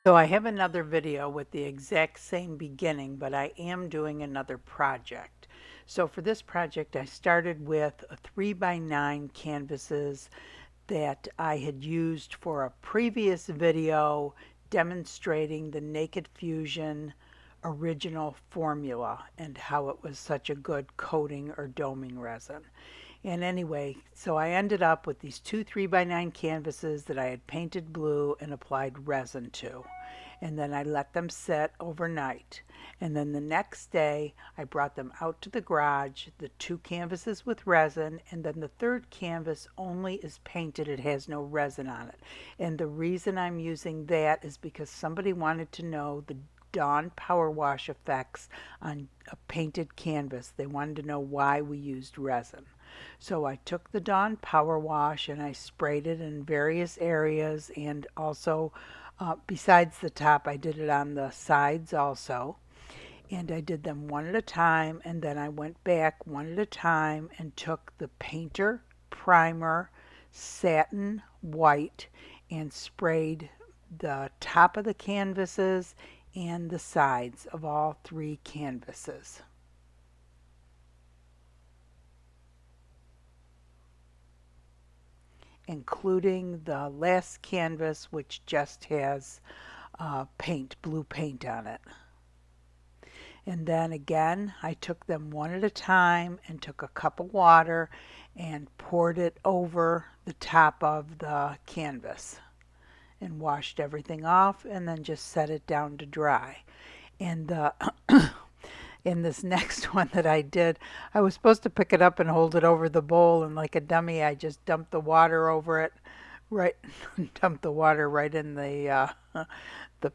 So I have another video with the exact same beginning, but I am doing another project. So for this project, I started with a 3x9 canvases that I had used for a previous video demonstrating the Naked Fusion original formula and how it was such a good coating or doming resin. And anyway, so I ended up with these two 3x9 canvases that I had painted blue and applied resin to. And then I let them sit overnight. And then the next day, I brought them out to the garage, the two canvases with resin, and then the third canvas only is painted. It has no resin on it. And the reason I'm using that is because somebody wanted to know the Dawn Power Wash effects on a painted canvas. They wanted to know why we used resin. So I took the Dawn Power Wash and I sprayed it in various areas, and also besides the top, I did it on the sides also. And I did them one at a time, and then I went back one at a time and took the Painter Primer Satin White and sprayed the top of the canvases and the sides of all three canvases. Including the last canvas, which just has blue paint on it. And then again, I took them one at a time and took a cup of water and poured it over the top of the canvas and washed everything off and then just set it down to dry. And the in this next one that I did, I was supposed to pick it up and hold it over the bowl, and like a dummy, I just dumped the water over it, right, dumped the water right in the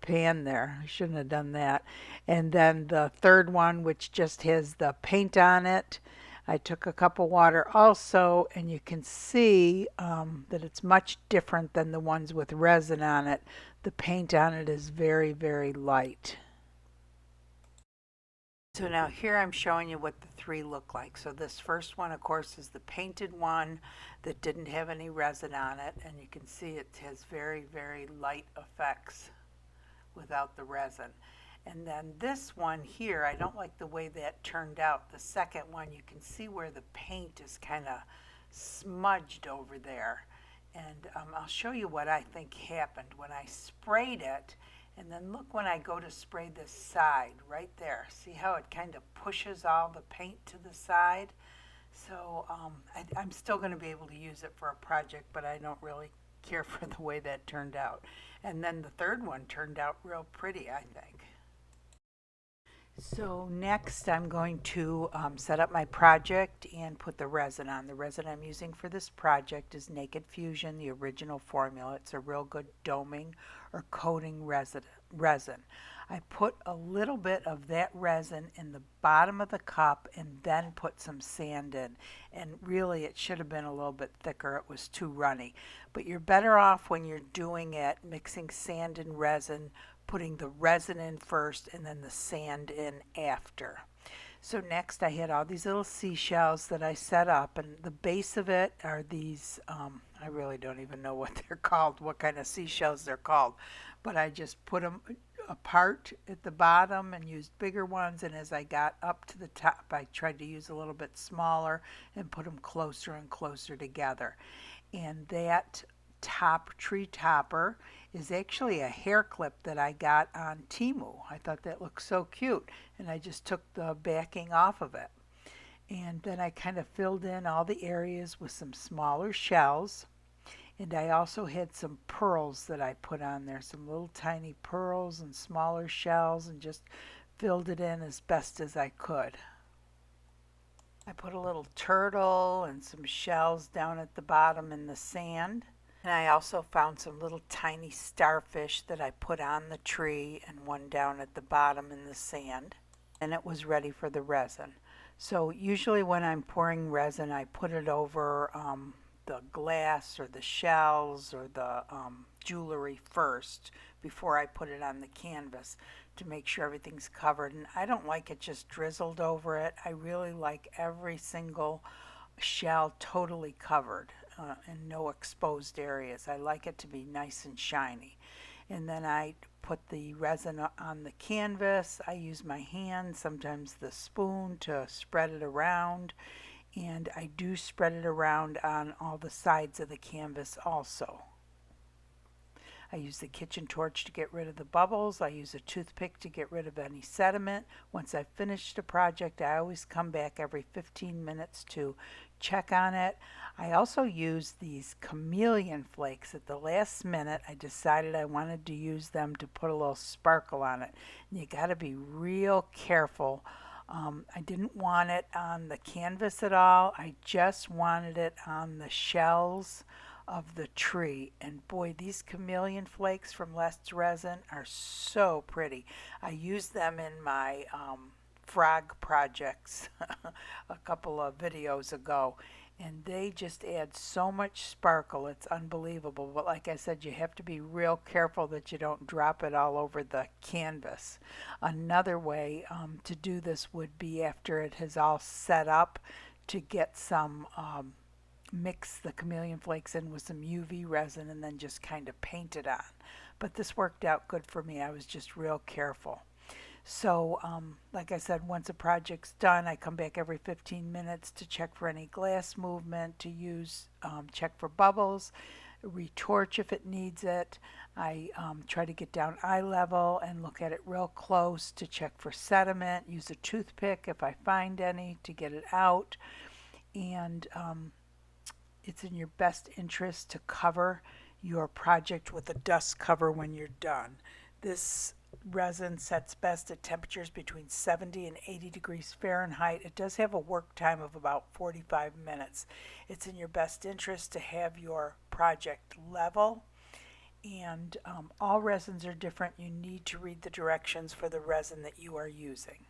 pan there. I shouldn't have done that. And then the third one, which just has the paint on it, I took a cup of water also, and you can see that it's much different than the ones with resin on it. The paint on it is very, very light. So now here I'm showing you what the three look like. So this first one, of course, is the painted one that didn't have any resin on it. And you can see it has very, very light effects without the resin. And then this one here, I don't like the way that turned out. The second one, you can see where the paint is kind of smudged over there. And I'll show you what I think happened when I sprayed it. And then look when I go to spray this side right there. See how it kind of pushes all the paint to the side? So I'm still going to be able to use it for a project, but I don't really care for the way that turned out. And then the third one turned out real pretty, I think. So next I'm going to set up my project and put the resin on. The resin I'm using for this project is Naked Fusion, the original formula. It's a real good doming or coating resin. I put a little bit of that resin in the bottom of the cup and then put some sand in. And really it should have been a little bit thicker. It was too runny. But you're better off when you're doing it mixing sand and resin, putting the resin in first and then the sand in after. So next I had all these little seashells that I set up, and the base of it are these, I really don't even know what they're called, what kind of seashells they're called, but I just put them apart at the bottom and used bigger ones, and as I got up to the top I tried to use a little bit smaller and put them closer and closer together. And that top tree topper is actually a hair clip that I got on Temu. I thought that looked so cute, and I just took the backing off of it. And then I kind of filled in all the areas with some smaller shells. And I also had some pearls that I put on there, some little tiny pearls and smaller shells, and just filled it in as best as I could. I put a little turtle and some shells down at the bottom in the sand. And I also found some little tiny starfish that I put on the tree and one down at the bottom in the sand. And it was ready for the resin. So usually when I'm pouring resin, I put it over the glass or the shells or the jewelry first before I put it on the canvas to make sure everything's covered. And I don't like it just drizzled over it. I really like every single shell totally covered and no exposed areas. I like it to be nice and shiny. And then I put the resin on the canvas. I use my hand, sometimes the spoon, to spread it around, and I do spread it around on all the sides of the canvas also. I use the kitchen torch to get rid of the bubbles. I use a toothpick to get rid of any sediment. Once I've finished a project, I always come back every 15 minutes to check on it. I also use these Chameleon flakes. At the last minute, I decided I wanted to use them to put a little sparkle on it. And you got to be real careful. I didn't want it on the canvas at all. I just wanted it on the shells of the tree. And boy, these Chameleon flakes from Let's Resin are so pretty. I used them in my frog projects a couple of videos ago, and they just add so much sparkle. It's unbelievable. But like I said, you have to be real careful that you don't drop it all over the canvas. Another way to do this would be after it has all set up, to get some mix the Chameleon flakes in with some UV resin and then just kind of paint it on. But this worked out good for me. I was just real careful. So like I said, once a project's done, I come back every 15 minutes to check for any glass movement, to use check for bubbles, retorch if it needs it. I try to get down eye level and look at it real close to check for sediment, use a toothpick if I find any to get it out. And it's in your best interest to cover your project with a dust cover when you're done. This resin sets best at temperatures between 70 and 80 degrees Fahrenheit. It does have a work time of about 45 minutes. It's in your best interest to have your project level, and all resins are different. You need to read the directions for the resin that you are using.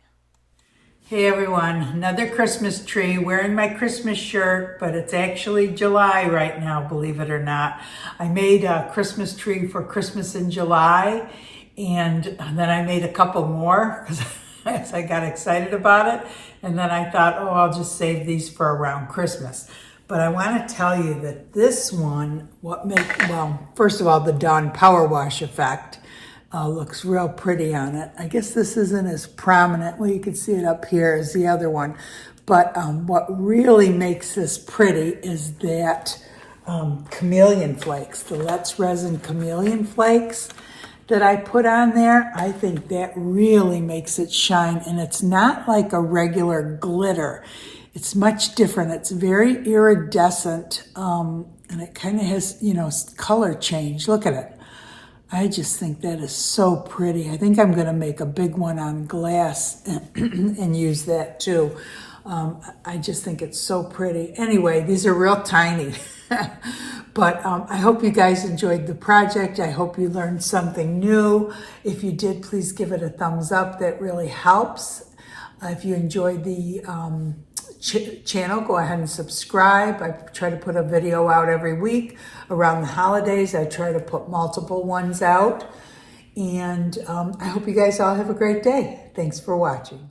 Hey everyone, another Christmas tree, wearing my Christmas shirt, but it's actually July right now, believe it or not. I made a Christmas tree for Christmas in July, and then I made a couple more because I got excited about it. And then I thought, oh, I'll just save these for around Christmas. But I want to tell you that this one, well, first of all, the Dawn Power Wash effect looks real pretty on it. I guess this isn't as prominent. Well, you can see it up here as the other one. But what really makes this pretty is that Chameleon flakes, the Let's Resin Chameleon flakes that I put on there. I think that really makes it shine, and it's not like a regular glitter. It's much different. It's very iridescent, and it kind of has, color change. Look at it. I just think that is so pretty. I think I'm going to make a big one on glass and use that too. I just think it's so pretty. Anyway, these are real tiny. But I hope you guys enjoyed the project. I hope you learned something new. If you did, please give it a thumbs up. That really helps. If you enjoyed the channel, go ahead and subscribe. I try to put a video out every week. Around the holidays, I try to put multiple ones out. And I hope you guys all have a great day. Thanks for watching.